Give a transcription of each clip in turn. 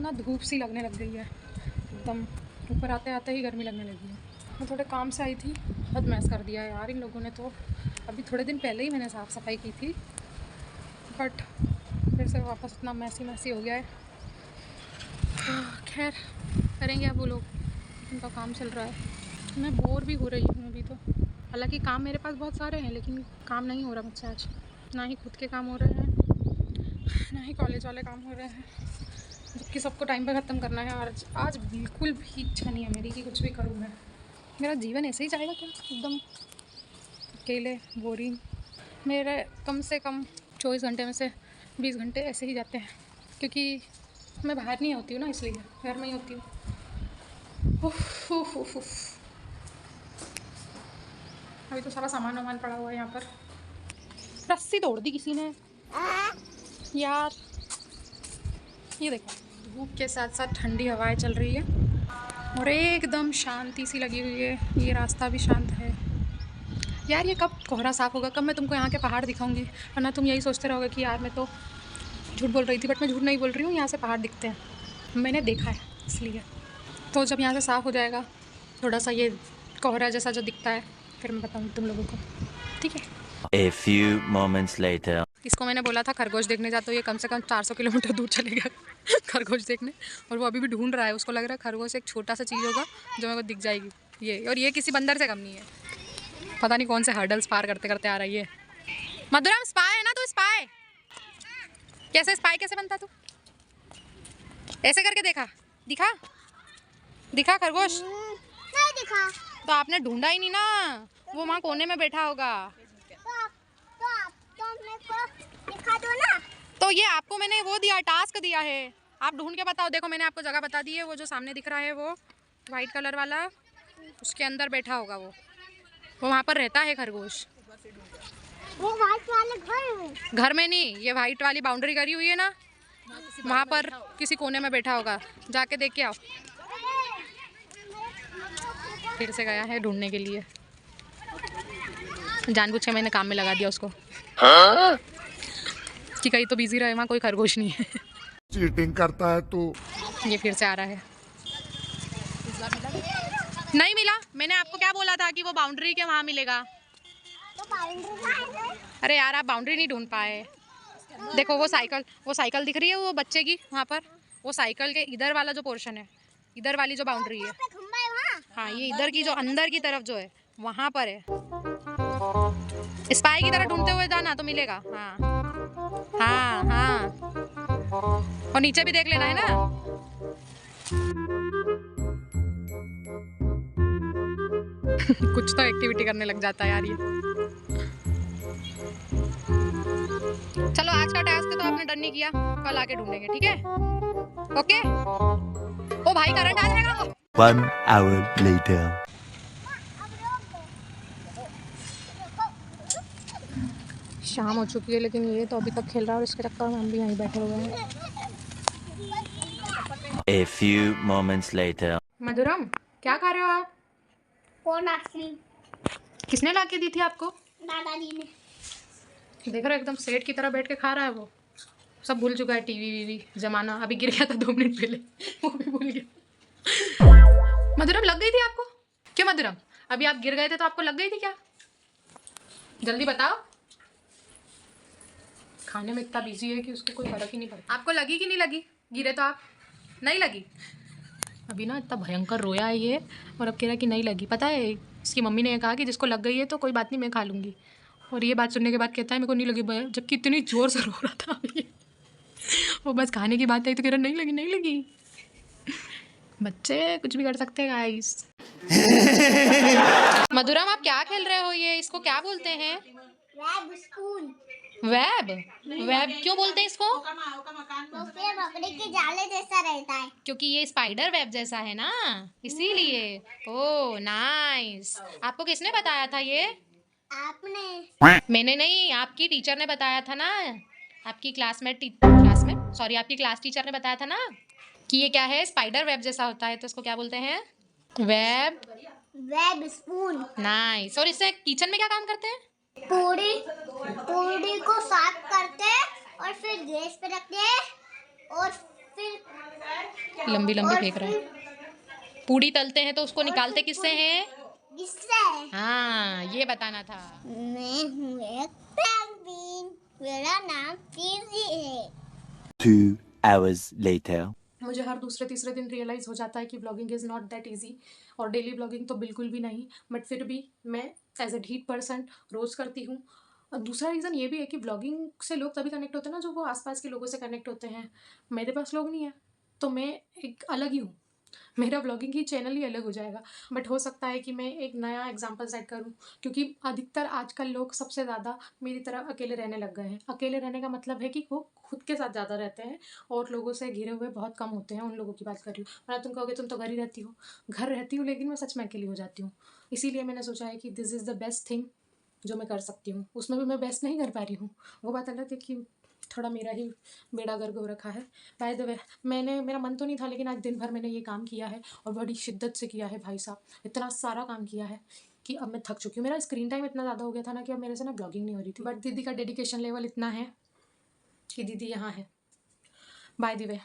ना धूप सी लगने लग गई है एकदम, ऊपर आते आते ही गर्मी लगने लगी है। मैं थोड़े काम से आई थी, बहुत मैस कर दिया है यार इन लोगों ने। तो अभी थोड़े दिन पहले ही मैंने साफ़ सफाई की थी, बट फिर से वापस इतना मैसी हो गया है। खैर करेंगे अब वो लोग, उनका काम चल रहा है। मैं बोर भी हो रही हूँ अभी तो। हालांकि काम मेरे पास बहुत सारे हैं, लेकिन काम नहीं हो रहा मुझसे आज। ना ही खुद के काम हो रहे हैं, ना ही कॉलेज वाले काम हो रहे हैं, जबकि सबको टाइम पे ख़त्म करना है। आज आज बिल्कुल भी इच्छा नहीं है मेरी कि कुछ भी करूँ मैं। मेरा जीवन ऐसे ही जाएगा क्या, एकदम अकेले बोरिंग। मेरे कम से कम 24 घंटे में से 20 घंटे ऐसे ही जाते हैं, क्योंकि मैं बाहर नहीं होती हूँ ना, इसलिए घर में ही होती हूँ। अभी तो सारा सामान पड़ा हुआ है यहाँ पर। रस्सी तोड़ दी किसी ने यार। ये देखो, धूप के साथ साथ ठंडी हवाएं चल रही है और एकदम शांति सी लगी हुई है। ये रास्ता भी शांत है यार। ये कब कोहरा साफ़ होगा, कब मैं तुमको यहाँ के पहाड़ दिखाऊंगी। वरना तुम यही सोचते रहोगे कि यार मैं तो झूठ बोल रही थी, बट मैं झूठ नहीं बोल रही हूँ। यहाँ से पहाड़ दिखते हैं, मैंने देखा है, इसलिए। तो जब यहाँ से साफ़ हो जाएगा थोड़ा सा ये कोहरा जैसा जो दिखता है, फिर मैं बताऊँगी तुम लोगों को, ठीक है। A few moments later. इसको मैंने बोला था खरगोश देखने जा, तो ये कम से कम 400 किलोमीटर दूर चले गया खरगोश देखने, और वो अभी भी ढूंढ रहा है। उसको लग रहा है खरगोश एक छोटा सा चीज़ होगा जो मेरे को दिख जाएगी ये, और ये किसी बंदर से कम नहीं है। पता नहीं कौन से हर्डल्स पार करते करते आ रही है। मधुरम स्पाई है ना तू? स्पाई कैसे, स्पाई कैसे बनता तू? ऐसे करके देखा, दिखा दिखा खरगोश नहीं दिखा। तो आपने ढूंढा ही नहीं ना, वो वहाँ कोने में बैठा होगा। तो मेरे को दिखा दो ना। तो ये आपको मैंने वो दिया, टास्क दिया है, आप ढूंढ के बताओ। देखो मैंने आपको जगह बता दी है, वो जो सामने दिख रहा है वो वाइट कलर वाला, उसके अंदर बैठा होगा वो वहाँ पर रहता है खरगोश। वो व्हाइट वाले घर में नहीं, ये वाइट वाली बाउंड्री करी हुई है ना, वहाँ पर किसी कोने में बैठा होगा, जाके देख के आओ। फिर से गया है ढूंढने के लिए, जानबूझ के मैंने काम में लगा दिया उसको कि कहीं तो बिजी रहे, वहाँ कोई खरगोश नहीं है। चीटिंग करता है तू। ये फिर से आ रहा है। नहीं मिला, मैंने आपको क्या बोला था कि वो बाउंड्री के वहाँ मिलेगा। तो बाउंड्री। अरे यार आप बाउंड्री नहीं ढूंढ पाए। देखो वो साइकिल दिख रही है वो बच्चे की वहाँ पर, वो साइकिल के इधर वाला जो पोर्शन है, इधर वाली जो बाउंड्री है, हाँ ये इधर की जो अंदर की तरफ जो है वहाँ पर है। स्पाई की तरह ढूंढते हुए जाना तो मिलेगा। हाँ हाँ हाँ, और नीचे भी देख लेना है ना। कुछ तो एक्टिविटी करने लग जाता है यार ये। चलो आज का टास्क तो आपने डन नहीं किया, कल आके ढूंढेंगे, ठीक है? ओके। ओ भाई करंट आ जाएगा। 1 hour later. शाम हो चुकी है, लेकिन ये तो अभी तक खेल रहा है और इसके चक्कर में हम भी यहीं बैठे हुए हैं। A few moments later. मधुरम क्या खा रहे हो आप? कौन आइसक्रीम? किसने ला के दी थी आपको? दादाजी ने। देख रहे हो एकदम सेठ की तरह बैठ के खा रहा है वो। सब भूल चुका है, टीवी वीवी जमाना। अभी गिर गया था 2 मिनट पहले, वो भी भूल गया। मधुरम लग गई थी आपको? क्यों मधुरम, अभी आप गिर गए थे तो आपको लग गई थी क्या? जल्दी बताओ। खाने में इतना बिजी है कि उसको कोई फर्क ही नहीं पड़ता। आपको लगी कि नहीं लगी? गिरे तो आप नहीं लगी। अभी ना इतना भयंकर रोया है ये, और अब कह रहा है कि नहीं लगी। पता है इसकी मम्मी ने कहा कि जिसको लग गई है तो कोई बात नहीं, मैं खा लूँगी, और ये बात सुनने के बाद कहता है मेरे को नहीं लगी, जबकि इतनी ज़ोर से रो रहा था अभी। वो बस खाने की बात आई तो कह रहा नहीं लगी नहीं लगी। बच्चे कुछ भी कर सकते हैं गाइस। मधुरम आप क्या खेल रहे हो? ये इसको क्या बोलते हैं? Web spoon. वेब? वेब क्यों बोलते हैं इसको? तो फिर मकड़ी के जाले जैसा रहता है। क्योंकि ये स्पाइडर वेब जैसा है ना, इसीलिए। Oh nice. आपको किसने बताया था ये? आपने। मैंने नहीं, आपकी टीचर ने बताया था ना। आपकी क्लास टीचर ने बताया था ना कि ये क्या है, स्पाइडर वेब जैसा होता है, तो इसको क्या बोलते हैं? Web spoon. नाइस। और इससे किचन में क्या काम करते हैं? पूरी को साफ करते हैं और फिर गैस पे रखते हैं और फिर लंबी लंबी फेंक रहा है। पूड़ी तलते हैं तो उसको निकालते किससे हैं? किससे? हाँ, ये बताना था। मैं हूँ एक पेंगुइन, मेरा नाम टीजी है। 2 hours later. मुझे हर दूसरे तीसरे दिन रियलाइज़ हो जाता है कि vlogging is not that easy, और डेली व्लॉगिंग तो बिल्कुल भी नहीं, बट फिर भी मैं एज अ ढीठ पर्सन रोज़ करती हूँ। और दूसरा रीज़न ये भी है कि व्लॉगिंग से लोग तभी कनेक्ट होते हैं ना, जो वो आसपास के लोगों से कनेक्ट होते हैं। मेरे पास लोग नहीं है, तो मैं एक अलग ही हूँ, मेरा व्लॉगिंग ही चैनल ही अलग हो जाएगा। बट हो सकता है कि मैं एक नया एग्जाम्पल सेट करूँ, क्योंकि अधिकतर आजकल लोग सबसे ज़्यादा मेरी तरह अकेले रहने लग गए हैं। अकेले रहने का मतलब है कि वो खुद के साथ ज़्यादा रहते हैं और लोगों से घिरे हुए बहुत कम होते हैं। उन लोगों की बात कर रही हूँ। वरना तुम कहोगे तुम तो घर ही रहती हो, घर रहती हूँ, लेकिन मैं सच में अकेली हो जाती हूँ। इसीलिए मैंने सोचा है कि this is the best thing जो मैं कर सकती हूँ। उसमें भी मैं बेस्ट नहीं कर पा रही हूँ, वो बात अलग है कि थोड़ा मेरा ही बेड़ा गर्क हो रखा है। बाय द वे, मेरा मन तो नहीं था, लेकिन आज दिन भर मैंने ये काम किया है और बड़ी शिद्दत से किया है भाई साहब। इतना सारा काम किया है कि अब मैं थक चुकी हूँ। मेरा स्क्रीन टाइम इतना ज़्यादा हो गया था ना कि अब मेरे से ना ब्लॉगिंग नहीं हो रही थी। बट दीदी का डेडिकेशन लेवल इतना है कि दीदी यहाँ है। By the way,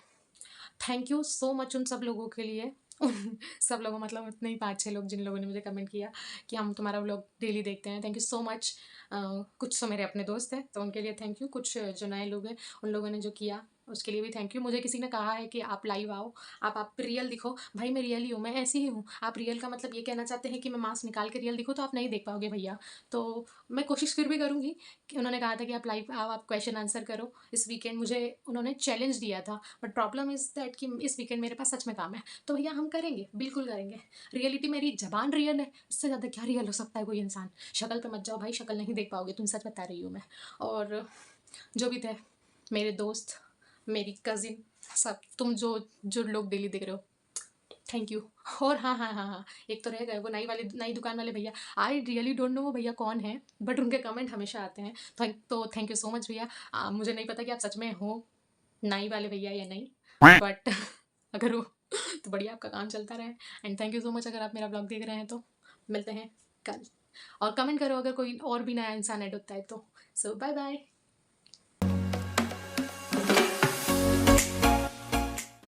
thank you so much उन सब लोगों के लिए, उन सब लोगों मतलब उतने ही 5-6 लोग जिन लोगों ने मुझे कमेंट किया कि हम तुम्हारा व्लॉग डेली देखते हैं। Thank you so much. कुछ तो मेरे अपने दोस्त हैं तो उनके लिए थैंक यू, कुछ जो नए लोग हैं उन लोगों ने जो किया उसके लिए भी थैंक यू। मुझे किसी ने कहा है कि आप लाइव आओ, आप रियल दिखो। भाई मैं रियल ही हूँ, मैं ऐसी ही हूँ। आप रियल का मतलब ये कहना चाहते हैं कि मैं मास्क निकाल के रियल दिखूँ, तो आप नहीं देख पाओगे भैया। तो मैं कोशिश फिर भी करूँगी कि उन्होंने कहा था कि आप लाइव आओ, आप क्वेश्चन आंसर करो। इस वीकेंड मुझे उन्होंने चैलेंज दिया था, बट प्रॉब्लम इज़ दैट कि इस वीकेंड मेरे पास सच में काम है। तो भैया हम करेंगे, बिल्कुल करेंगे। रियलिटी मेरी ज़बान रियल है, इससे ज़्यादा क्या रियल हो सकता है कोई इंसान। शक्ल पे मत जाओ भाई, शक्ल नहीं देख पाओगे तुम, सच बता रही हूँ मैं। और जो भी थे मेरे दोस्त, मेरी कज़िन, सब तुम जो जो लोग डेली देख रहे हो, थैंक यू। और हाँ हाँ हाँ हाँ, एक तो रह गए वो नई दुकान वाले भैया। आई रियली डोंट नो वो भैया कौन है, बट उनके कमेंट हमेशा आते हैं। तो थैंक यू सो मच भैया। मुझे नहीं पता कि आप सच में हो नाई वाले भैया या नहीं, बट अगर हो तो बढ़िया, आपका काम चलता रहे। And thank you so much अगर आप मेरा ब्लॉग देख रहे हैं तो। मिलते हैं कल, और कमेंट करो अगर कोई और भी नया इंसान ऐड होता है तो। सो बाय बाय।